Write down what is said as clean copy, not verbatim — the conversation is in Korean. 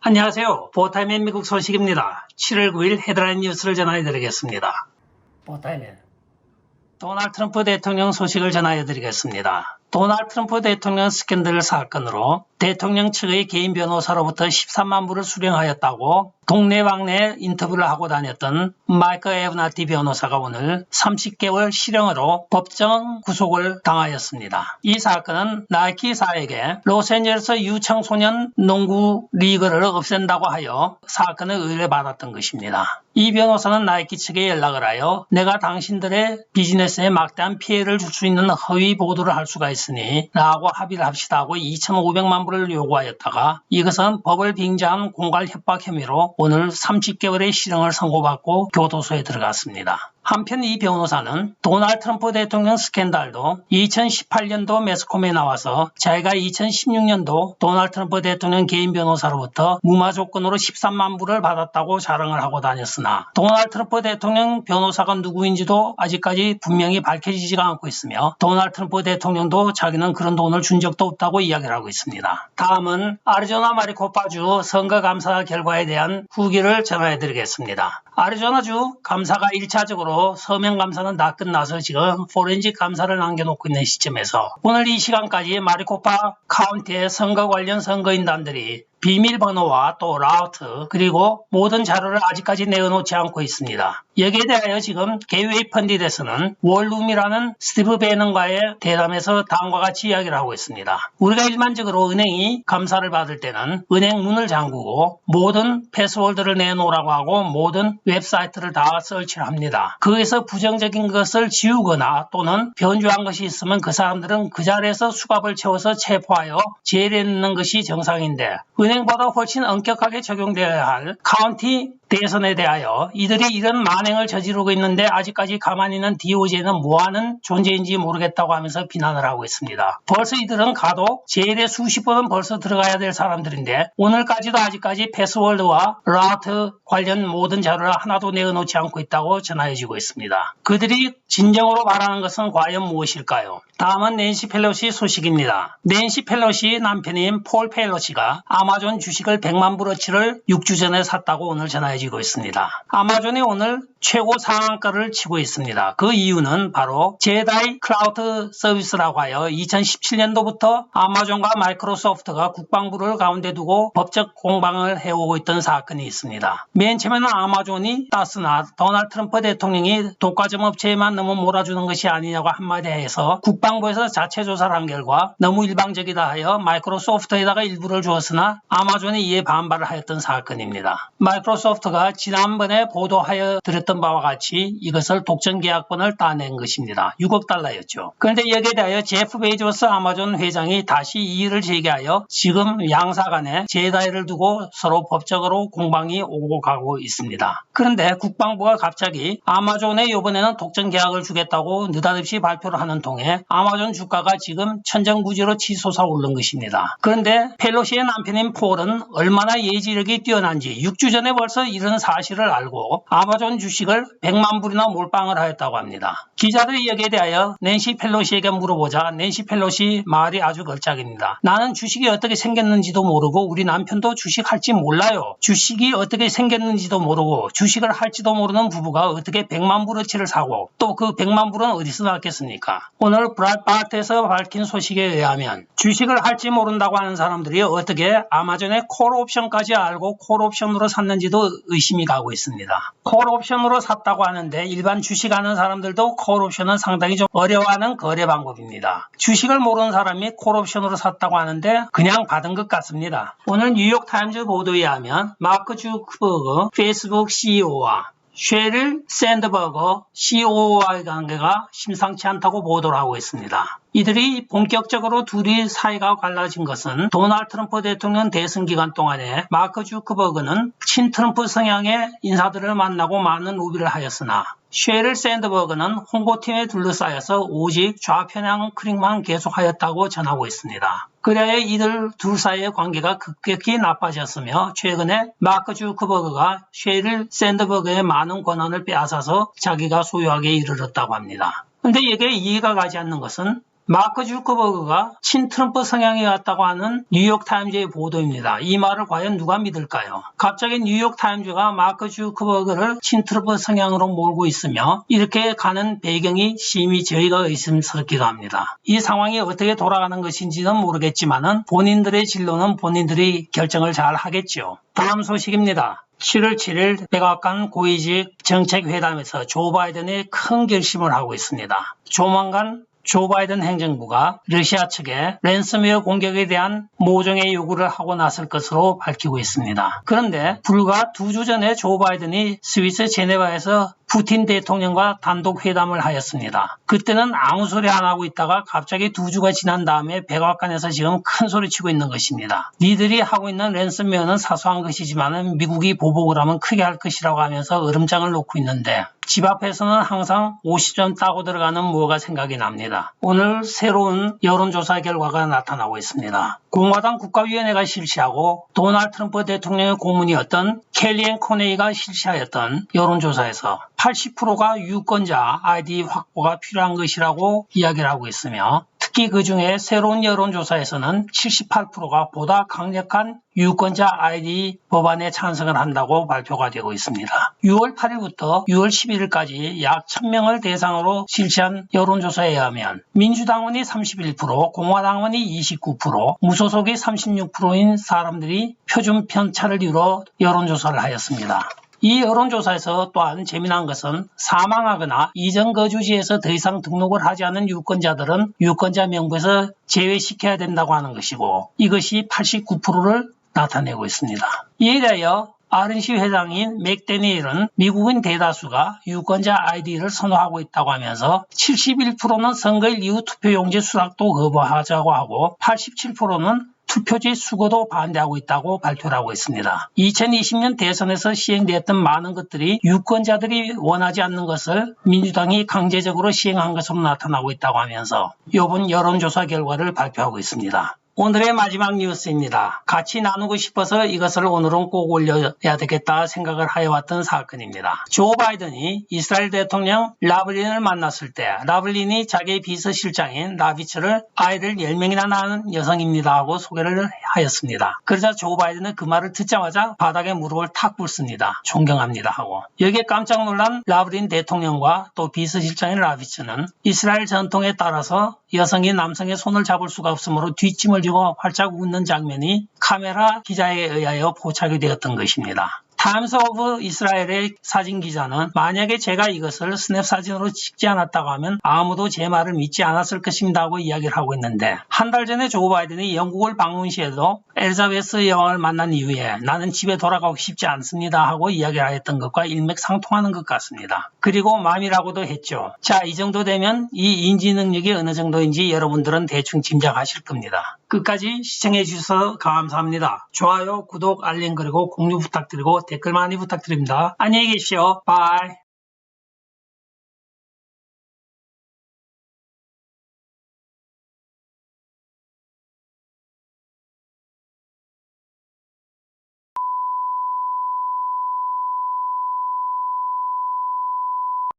안녕하세요. 보타임의 미국 소식입니다. 7월 9일 헤드라인 뉴스를 전해드리겠습니다. 보타임의 도널드 트럼프 대통령 소식을 전해드리겠습니다. 도널드 트럼프 대통령 스캔들 사건으로 대통령 측의 개인 변호사로부터 13만 불을 수령하였다고 동네방네 인터뷰를 하고 다녔던 마이크 에브나티 변호사가 오늘 30개월 실형으로 법정 구속을 당하였습니다. 이 사건은 나이키사에게 로스앤젤레스 유청소년 농구 리그를 없앤다고 하여 사건을 의뢰받았던 것입니다. 이 변호사는 나이키 측에 연락을 하여 내가 당신들의 비즈니스에 막대한 피해를 줄 수 있는 허위 보도를 할 수가 있으니 나하고 합의를 합시다 하고 2,500만 불을 요구하였다가 이것은 법을 빙자한 공갈 협박 혐의로 오늘 30개월의 실형을 선고받고 교도소에 들어갔습니다. 한편 이 변호사는 도널드 트럼프 대통령 스캔들도 2018년도 매스컴에 나와서 자기가 2016년도 도널드 트럼프 대통령 개인 변호사로부터 무마 조건으로 13만 불을 받았다고 자랑을 하고 다녔으나 도널드 트럼프 대통령 변호사가 누구인지도 아직까지 분명히 밝혀지지가 않고 있으며 도널드 트럼프 대통령도 자기는 그런 돈을 준 적도 없다고 이야기를 하고 있습니다. 다음은 아리조나 마리코파주 선거감사 결과에 대한 후기를 전해드리겠습니다. 아리조나주 감사가 1차적으로 서면 감사는 다 끝나서 지금 포렌식 감사를 남겨놓고 있는 시점에서 오늘 이 시간까지 마리코파 카운티의 선거 관련 선거인단들이 비밀번호와 또 라우트 그리고 모든 자료를 아직까지 내어놓지 않고 있습니다. 여기에 대하여 지금 게이웨이 펀디드에서는 원룸이라는 스티브 베넌과의 대담에서 다음과 같이 이야기를 하고 있습니다. 우리가 일반적으로 은행이 감사를 받을 때는 은행 문을 잠그고 모든 패스워드를 내놓으라고 하고 모든 웹사이트를 다 설치를 합니다. 거기서 부정적인 것을 지우거나 또는 변조한 것이 있으면 그 사람들은 그 자리에서 수갑을 채워서 체포하여 제일에 넣는 것이 정상인데 은행보다 훨씬 엄격하게 적용되어야 할 카운티 대선에 대하여 이들이 이런 만행을 저지르고 있는데 아직까지 가만히 있는 DOJ는 뭐하는 존재인지 모르겠다고 하면서 비난을 하고 있습니다. 벌써 이들은 가도 제일에 수십 번은 벌써 들어가야 될 사람들인데 오늘까지도 아직까지 패스워드와 라우트 관련 모든 자료를 하나도 내어놓지 않고 있다고 전해지고 있습니다. 그들이 진정으로 말하는 것은 과연 무엇일까요? 다음은 낸시 펠로시 소식입니다. 낸시 펠로시 남편인 폴 펠로시가 아마존 주식을 100만 불어치를 6주 전에 샀다고 오늘 전해지고 있습니다. 아마존이 오늘 최고 상한가를 치고 있습니다. 그 이유는 바로 제다이 클라우드 서비스라고 하여 2017년도부터 아마존과 마이크로소프트가 국방부를 가운데 두고 법적 공방을 해오고 있던 사건이 있습니다. 맨 처음에는 아마존이 땄으나 도널드 트럼프 대통령이 독과점 업체에만 너무 몰아주는 것이 아니냐고 한마디 해서 국방부에서 자체 조사를 한 결과 너무 일방적이다 하여 마이크로소프트에다가 일부를 주었으나 아마존이 이에 반발을 하였던 사건입니다. 마이크로소프트가 지난번에 보도하여 드렸던 바와 같이 이것을 독점 계약권을 따낸 것입니다. 6억 달러였죠. 그런데 여기에 대하여 제프 베이조스 아마존 회장이 다시 이의를 제기하여 지금 양사 간에 제다이를 두고 서로 법적으로 공방이 오고 가고 있습니다. 그런데 국방부가 갑자기 아마존에 이번에는 독점 계약을 주겠다고 느닷없이 발표를 하는 통에 아마존 주가가 지금 천정부지로 치솟아 오른 것입니다. 그런데 펠로시의 남편인 폴은 얼마나 예지력이 뛰어난지 6주 전에 벌써 이런 사실을 알고 아마존 주식을 100만 불이나 몰빵을 하였다고 합니다. 기자들이 여기에 대하여 낸시 펠로시에게 물어보자 낸시 펠로시 말이 아주 걸작입니다. 나는 주식이 어떻게 생겼는지도 모르고 우리 남편도 주식할지 몰라요. 주식이 어떻게 생겼는지도 모르고 주식을 할지도 모르는 부부가 어떻게 100만 불어치를 사고 또 그 100만 불은 어디서 났겠습니까? 오늘 브라이트바트에서 밝힌 소식에 의하면 주식을 할지 모른다고 하는 사람들이 어떻게 아마존의 콜옵션까지 알고 콜옵션으로 샀는지도 의심이 가고 있습니다. 콜옵션으로 샀다고 하는데 일반 주식하는 사람들도 콜옵션은 상당히 좀 어려워하는 거래 방법입니다. 주식을 모르는 사람이 콜옵션으로 샀다고 하는데 그냥 받은 것 같습니다. 오늘 뉴욕타임즈 보도에 의하면 마크 주크버그 페이스북 CEO와 쉐릴 샌드버거 COO와의 관계가 심상치 않다고 보도를 하고 있습니다. 이들이 본격적으로 둘이 사이가 갈라진 것은 도널드 트럼프 대통령 대선 기간 동안에 마크 주크버그는 친트럼프 성향의 인사들을 만나고 많은 로비를 하였으나 쉐릴 샌드버그는 홍보팀에 둘러싸여서 오직 좌편향 클릭만 계속하였다고 전하고 있습니다. 그래야 이들 둘 사이의 관계가 급격히 나빠졌으며 최근에 마크 주크버그가 쉐릴 샌드버그의 많은 권한을 빼앗아서 자기가 소유하게 이르렀다고 합니다. 그런데 이게 이해가 가지 않는 것은 마크 주커버그가 친트럼프 성향이었다고 하는 뉴욕타임즈의 보도입니다. 이 말을 과연 누가 믿을까요? 갑자기 뉴욕타임즈가 마크 주커버그를 친트럼프 성향으로 몰고 있으며 이렇게 가는 배경이 심히 저희가 의심스럽기도 합니다. 이 상황이 어떻게 돌아가는 것인지는 모르겠지만 본인들의 진로는 본인들이 결정을 잘 하겠죠. 다음 소식입니다. 7월 7일 백악관 고위직 정책회담에서 조 바이든이 큰 결심을 하고 있습니다. 조만간 조 바이든 행정부가 러시아 측에 랜섬웨어 공격에 대한 모종의 요구를 하고 나설 것으로 밝히고 있습니다. 그런데 불과 2주 전에 조 바이든이 스위스 제네바에서 푸틴 대통령과 단독 회담을 하였습니다. 그때는 아무 소리 안 하고 있다가 갑자기 2주가 지난 다음에 백악관에서 지금 큰 소리 치고 있는 것입니다. 니들이 하고 있는 랜섬웨어는 사소한 것이지만 미국이 보복을 하면 크게 할 것이라고 하면서 얼음장을 놓고 있는데 집 앞에서는 항상 50점 따고 들어가는 무어가 생각이 납니다. 오늘 새로운 여론조사 결과가 나타나고 있습니다. 공화당 국가위원회가 실시하고 도널드 트럼프 대통령의 고문이었던 켈리앤 코네이가 실시하였던 여론조사에서 80%가 유권자 아이디 확보가 필요한 것이라고 이야기를 하고 있으며 특히 그 중에 새로운 여론조사에서는 78%가 보다 강력한 유권자 아이디 법안에 찬성을 한다고 발표가 되고 있습니다. 6월 8일부터 6월 11일까지 약 1000명을 대상으로 실시한 여론조사에 의하면 민주당원이 31%, 공화당원이 29%, 무소속이 36%인 사람들이 표준 편차를 이루어 여론조사를 하였습니다. 이 여론조사에서 또한 재미난 것은 사망하거나 이전 거주지에서 더 이상 등록을 하지 않은 유권자들은 유권자 명부에서 제외시켜야 된다고 하는 것이고 이것이 89%를 나타내고 있습니다. 이에 대하여 RNC 회장인 맥데니엘은 미국인 대다수가 유권자 아이디를 선호하고 있다고 하면서 71%는 선거일 이후 투표용지 수락도 거부하자고 하고 87%는 투표지 수거도 반대하고 있다고 발표를 하고 있습니다. 2020년 대선에서 시행되었던 많은 것들이 유권자들이 원하지 않는 것을 민주당이 강제적으로 시행한 것으로 나타나고 있다고 하면서 이번 여론조사 결과를 발표하고 있습니다. 오늘의 마지막 뉴스입니다. 같이 나누고 싶어서 이것을 오늘은 꼭 올려야 되겠다 생각을 하여왔던 사건입니다. 조 바이든이 이스라엘 대통령 라블린을 만났을 때 라블린이 자기의 비서실장인 라비츠를 아이를 10명이나 낳은 여성입니다 하고 소개를 하였습니다. 그러자 조 바이든은 그 말을 듣자마자 바닥에 무릎을 탁 꿇습니다. 존경합니다 하고. 여기에 깜짝 놀란 라블린 대통령과 또 비서실장인 라비츠는 이스라엘 전통에 따라서 여성이 남성의 손을 잡을 수가 없으므로 뒷짐을 지고 활짝 웃는 장면이 카메라 기자에 의하여 포착이 되었던 것입니다. 타임스 오브 이스라엘의 사진 기자는 만약에 제가 이것을 스냅 사진으로 찍지 않았다고 하면 아무도 제 말을 믿지 않았을 것입니다 하고 이야기를 하고 있는데 한 달 전에 조 바이든이 영국을 방문 시에도 엘리자베스 여왕을 만난 이후에 나는 집에 돌아가고 싶지 않습니다 하고 이야기를 하였던 것과 일맥상통하는 것 같습니다. 그리고 맘이라고도 했죠. 자, 이 정도 되면 이 인지 능력이 어느 정도인지 여러분들은 대충 짐작하실 겁니다. 끝까지 시청해 주셔서 감사합니다. 좋아요, 구독, 알림 그리고 공유 부탁드리고 댓글 많이 부탁드립니다. 안녕히 계십시오. 바이.